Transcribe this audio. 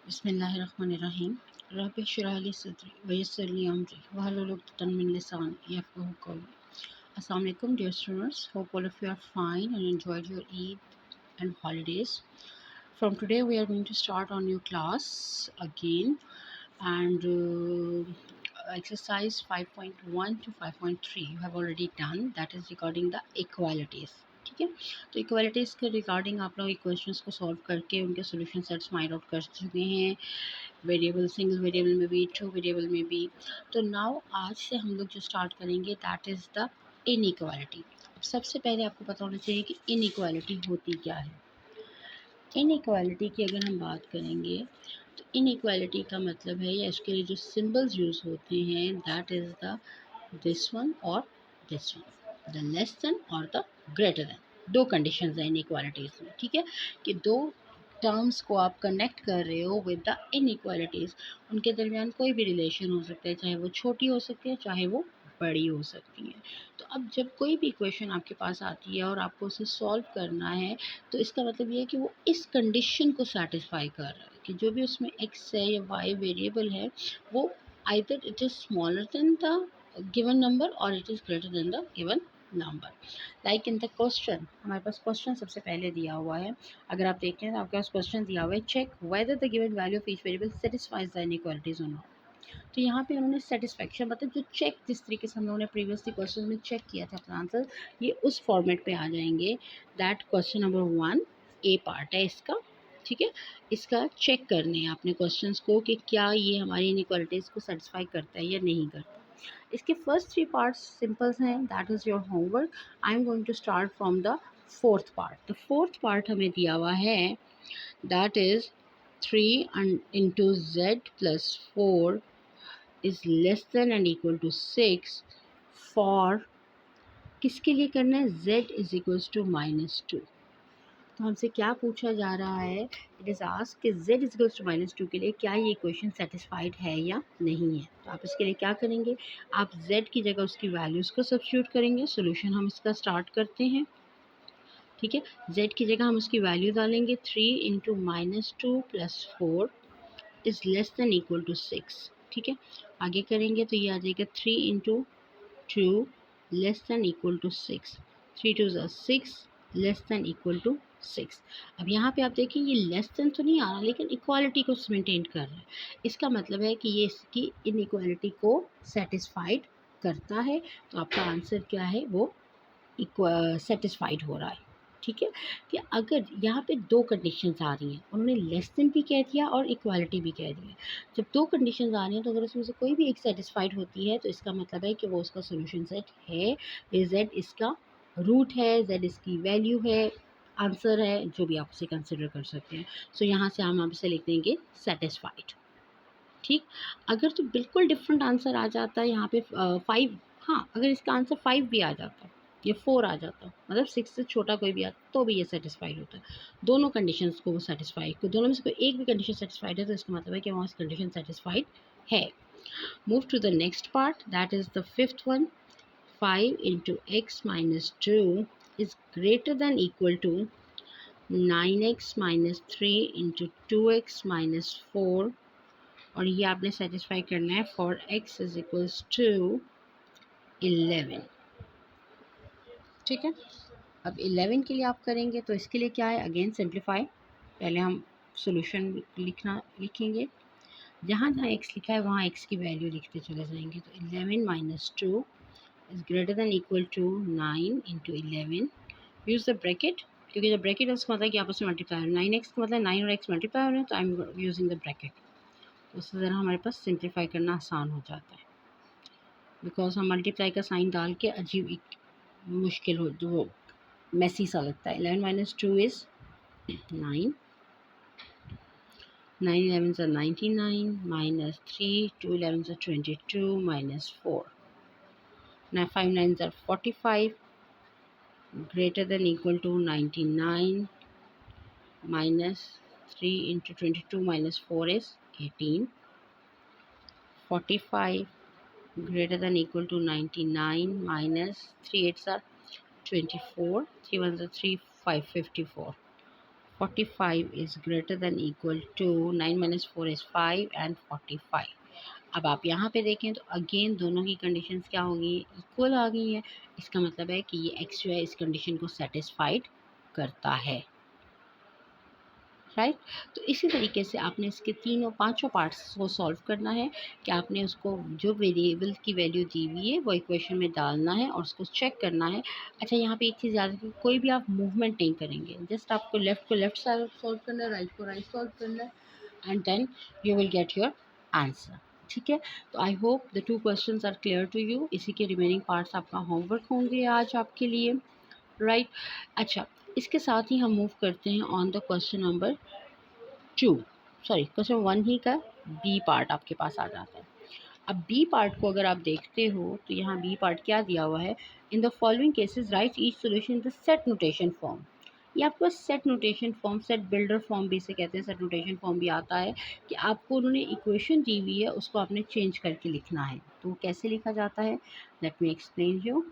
बिस्मिल्लाहिर्रहमानिर्रहीम। रब्बि इश्रह ली सदरी वयस्सिर ली अमरी वहलुल उक़दतम मिन लिसानी यफ़क़हू क़ौली। Assalamu alaikum dear students, hope all of you are fine and enjoyed your Eid and holidays. From today we are going to start our new class again, and exercise 5.1 to 5.3 you have already done, that is regarding the equalities. ठीक है, तो equalities के regarding आप लोग equations को solve करके उनके solution sets find out कर चुके हैं, वेरिएबल सिंगल वेरिएबल में भी, टू वेरिएबल में भी। तो नाउ आज से हम लोग जो स्टार्ट करेंगे दैट इज़ द इनइक्वालिटी। सबसे पहले आपको पता होना चाहिए कि इनइक्वालिटी होती क्या है। इनइक्वालिटी की अगर हम बात करेंगे तो इनइक्वालिटी का मतलब है या इसके लिए जो सिंबल्स यूज़ होते हैं that is the this one और this one, the less than और द ग्रेटर देन। दो कंडीशंस हैं इनइक्वालिटीज़ में, ठीक है, कि दो टर्म्स को आप कनेक्ट कर रहे हो विद द इनइक्वालिटीज़। उनके दरमियान कोई भी रिलेशन हो सकता है, चाहे वो छोटी हो सकती है चाहे वो बड़ी हो सकती है। तो अब जब कोई भी इक्वेशन आपके पास आती है और आपको उसे सॉल्व करना है तो इसका मतलब ये है कि वो इस कंडीशन को सेटिस्फाई कर रहा है कि जो भी उसमें एक्स है या वाई वेरिएबल है वो either it is smaller than the given number और it is greater than the given number. Like in the question, हमारे पास क्वेश्चन सबसे पहले दिया हुआ है। अगर आप देखें तो आपके पास क्वेश्चन दिया हुआ है, check whether the given value of each variable satisfies the inequalities और नॉट। तो यहाँ पे उन्होंने सेटिस्फैक्शन मतलब जो चेक, जिस तरीके से हम लोगों ने प्रीवियसली क्वेश्चन में चेक किया था अपना आंसर, ये उस फॉर्मेट पे आ जाएंगे। That question number 1 A part है इसका, ठीक है। इसका चेक करने हैं आपने क्वेश्चंस को कि क्या ये हमारी इनइक्वालिटीज़ को सेटिस्फाई करता है या नहीं करता। इसके फर्स्ट 3 पार्ट्स सिंपल्स हैं, that is your homework. I am going to start from the fourth part. The fourth part हमें दिया हुआ है, that is 3 into z plus 4 is less than and equal to 6 for किसके लिए करना है, z is equals to -2। तो हमसे क्या पूछा जा रहा है, इट इज़ आस्क्ड कि z is equals to -2 के लिए क्या ये इक्वेशन सेटिस्फाइड है या नहीं है। तो आप इसके लिए क्या करेंगे, आप z की जगह उसकी वैल्यूज़ को सब्स्टिट्यूट करेंगे। सोल्यूशन हम इसका स्टार्ट करते हैं, ठीक है। z की जगह हम उसकी वैल्यू डालेंगे, 3 into -2 plus 4 is less than equal to 6, ठीक है। आगे करेंगे तो ये आ जाएगा 3 into 2 less than equal to 6, 3 2 ज़ा 6 लेस देन इक्वल टू 6। अब यहाँ पे आप देखें ये लेस देन तो नहीं आ रहा लेकिन इक्वालिटी को मेंटेन कर रहा है। इसका मतलब है कि ये इसकी इनइक्वालिटी को सेटिस्फाइड करता है। तो आपका आंसर क्या है, वो सेटिस्फाइड हो रहा है, ठीक है। कि अगर यहाँ पे दो कंडीशंस आ रही हैं, उन्होंने लेस देन भी कह दिया और इक्वालिटी भी कह दी है। जब दो कंडीशंस आ रही हैं तो अगर उसमें से कोई भी एक सेटिस्फाइड होती है तो इसका मतलब है कि वो उसका सोल्यूशन सेट है, जेड इसका रूट है, जेड इसकी वैल्यू है, आंसर है, जो भी आप उसे कंसिडर कर सकते हैं। सो यहाँ से हम इसे लिख देंगे सेटिस्फाइड, ठीक। अगर तो बिल्कुल डिफरेंट आंसर आ जाता है यहाँ पे 5, हाँ अगर इसका आंसर 5 भी आ जाता या 4 आ जाता, मतलब 6 से छोटा कोई भी आता तो भी ये सेटिस्फाइड होता है। दोनों कंडीशंस को वो सेटिस्फाई, दोनों में से कोई एक भी कंडीशन सेटिस्फाइड है तो इसका मतलब है कि वहाँ कंडीशन सेटिस्फाइड है। Move to the next part, that is the fifth one. 5 into x minus 2 is greater than equal to 9x minus 3 into 2x minus 4, और ये आपने सेटिस्फाई करना है for x is equals to 11, ठीक है। अब 11 के लिए आप करेंगे तो इसके लिए क्या है, अगेन सिंप्लीफाई। पहले हम सॉल्यूशन लिखेंगे, जहाँ जहाँ x लिखा है वहाँ x की वैल्यू लिखते चले जाएंगे। तो 11 minus 2 is greater than equal to 9 into 11, use the bracket, क्योंकि जब ब्रैकेट है उसका मतलब कि आपस में मल्टीप्लाई हो, 9x का मतलब 9 और x मल्टीप्लाई हो रहे हैं, तो I am using the bracket. उससे ज़रा हमारे पास सिंप्लीफाई करना आसान हो जाता है, बिकॉज हम मल्टीप्लाई का साइन डाल के अजीब मुश्किल हो, जो वो मैसी सा लगता है। 11 minus 2 is 9, 9 11 are 99 minus 3, 2 11 are 22 minus 4, now 5 9 are 45, greater than equal to 99 minus 3 into 22 minus 4 is 18, 45 greater than equal to 99 minus 3 8s are 24, 3 1s are 3, 5 54, 45 is greater than equal to 9 minus 4 is 5 and 45। अब आप यहाँ पे देखें तो again दोनों की conditions क्या होंगी, इक्वल आ गई हैं। इसका मतलब है कि ये एक्स जो है इस कंडीशन को सेटिस्फाइड करता है, राइट। तो इसी तरीके से आपने इसके तीनों पांचों पार्ट्स को सॉल्व करना है कि आपने उसको जो वेरिएबल की वैल्यू दी हुई है वो इक्वेशन में डालना है और उसको चेक करना है। अच्छा, यहाँ पे एक चीज़ याद रखिए, कोई भी आप मूवमेंट नहीं करेंगे, जस्ट आपको लेफ़्ट को लेफ़्ट साइड सॉल्व करना है, राइट को राइट सॉल्व करना है, and then you will get your answer. ठीक है, तो I hope the 2 questions are clear to you. इसी के रिमेनिंग पार्ट्स आपका होमवर्क होंगे आज आपके लिए, राइट। अच्छा, इसके साथ ही हम मूव करते हैं on the question number 2, sorry question 1 ही का बी पार्ट आपके पास आ जाता है। अब बी पार्ट को अगर आप देखते हो तो यहाँ बी पार्ट क्या दिया हुआ है, in the following cases right each solution in the set notation form. ये आपको set notation form, set builder form भी इसे कहते हैं, सेट नोटेशन फॉर्म भी आता है कि आपको उन्होंने इक्वेशन दी हुई है उसको आपने चेंज करके लिखना है। तो वो कैसे लिखा जाता है, लेट मी एक्सप्लेन यू।